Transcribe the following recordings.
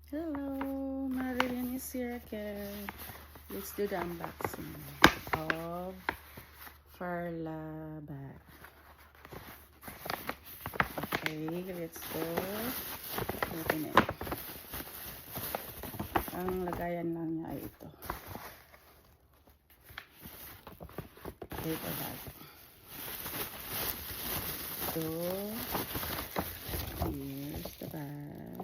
Hello, Marilyn is here again. Let's do the unboxing of Farla bag. Okay, let's go. Open it. Ang lagayan lang niya ay ito. Paper bag. So, here's the bag.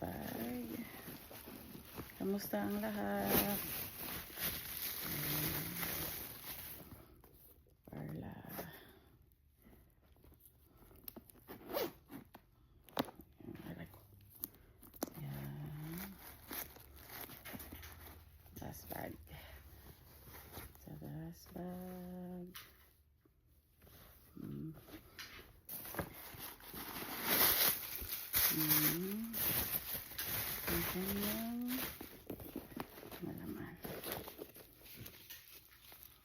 Bag. Kamusta ang lahat? Farla. Yan. Last bag. Sa last bag. Ang kanyang malaman.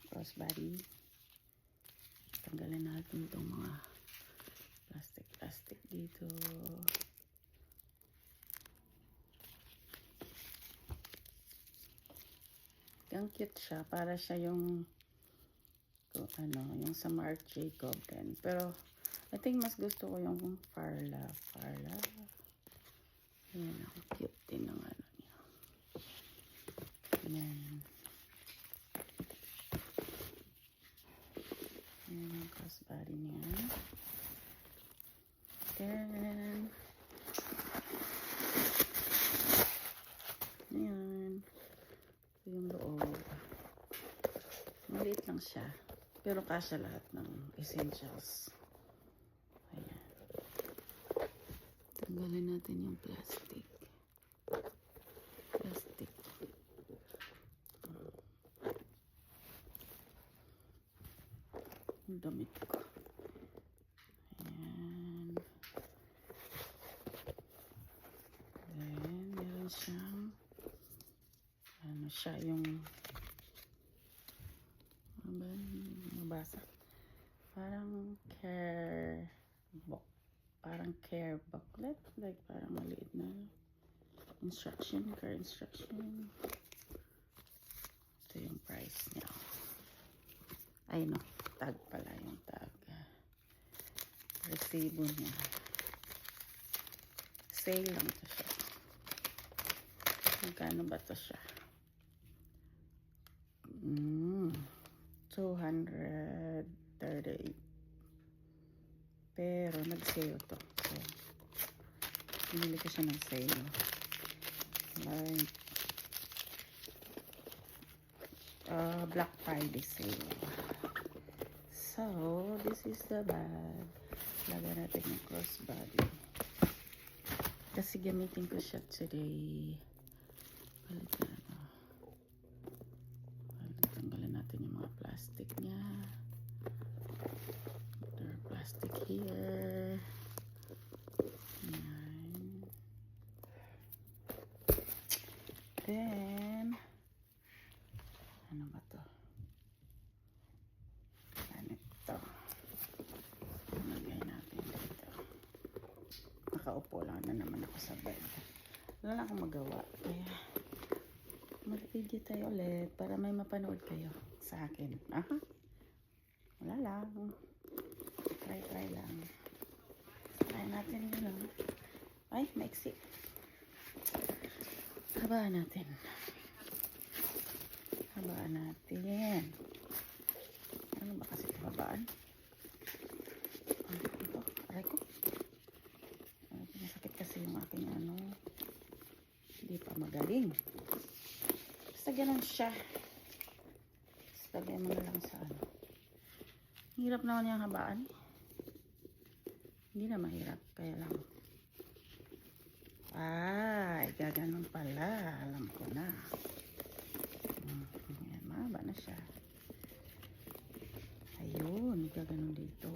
Crossbody. Tanggalin natin itong mga plastic dito. Ang cute siya. Para siya yung yung sa Marc Jacob din. Pero I think mas gusto ko yung Farla. Ayan, ang cute din ng ano niya. Ayan. Ayan ang crossbody niya. Then, ayan. Ito yung loob. Maliit lang siya. Pero kasya lahat ng essentials. Ayan. Tanggalin natin yung plastic. Ang damit ko. Ayan. Then, meron siyang ano siya yung mabasa. Parang care book. Parang care booklet. Like parang maliit na instruction. Care instruction. Ito yung price niya. Ay no. Tag pala yung tag. Resibo niya. Sale lang to siya. Magkano ba to siya? 238. Pero nag-sale to. So, binili ko siya ng sale. Like, Black Friday sale. So, this is the bag. Lagyan natin yung crossbody. Kasi gamitin ko siya today. Tanggalin natin yung mga plastic niya. There plastic here. Ayan. Then, ano ba to? Ganito. Lagay natin dito. Nakaupo lang na naman ako sa bed. Wala lang akong magawa. Kaya, mag-video tayo ulit para may mapanood kayo sa akin. Aha. Wala lang. Try lang. Try natin yun lang. Ay, maiksi. Habaan natin. Ano ba kasi ito habaan? Ito, aray ko. Masakit kasi yung aking hindi pa magaling. Basta ganun siya. Basta lagay mo na lang sa Hirap naman yung habaan. Hindi na mahirap. Kaya lang. Ay, gaganon pala. Alam ko na. Ayan, mahaba na siya. Ayun, gaganon dito.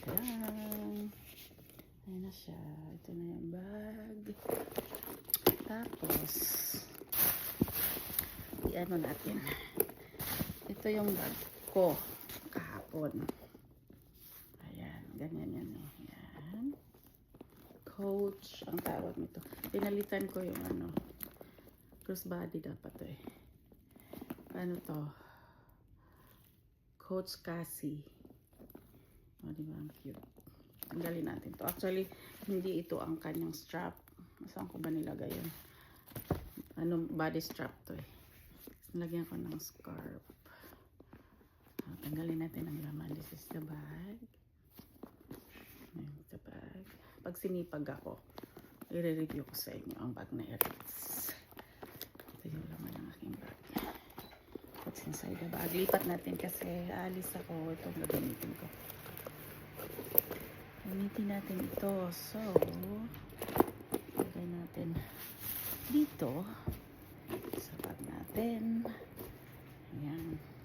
Ayan. Ayan na siya. Ito na yung bag. Tapos, i-ano natin. Ito yung bag ko kahapon. Ayan, ganyan yan eh. Ayan. Coach, ang tawag nito. Pinalitan ko yung ano, crossbody dapat to eh. Ano to? Coach Cassie. O, diba? Ang cute. Tanggalin natin to. Actually, hindi ito ang kanyang strap. Saan ko ba nilagay yun? Ano, body strap to eh. Nilagyan ko ng scarf. O, tanggalin natin ang laman. This is the bag. Ayan, the bag. Pag sinipag ako, i-review ko sa inyo ang bag na Eritz. Ito yung laman ng aking bag. What's inside the bag? Lipat natin kasi aalis ako. Itong gagamitin ko. Gamitin natin ito. So, lagay natin dito sa bag natin. Ayan.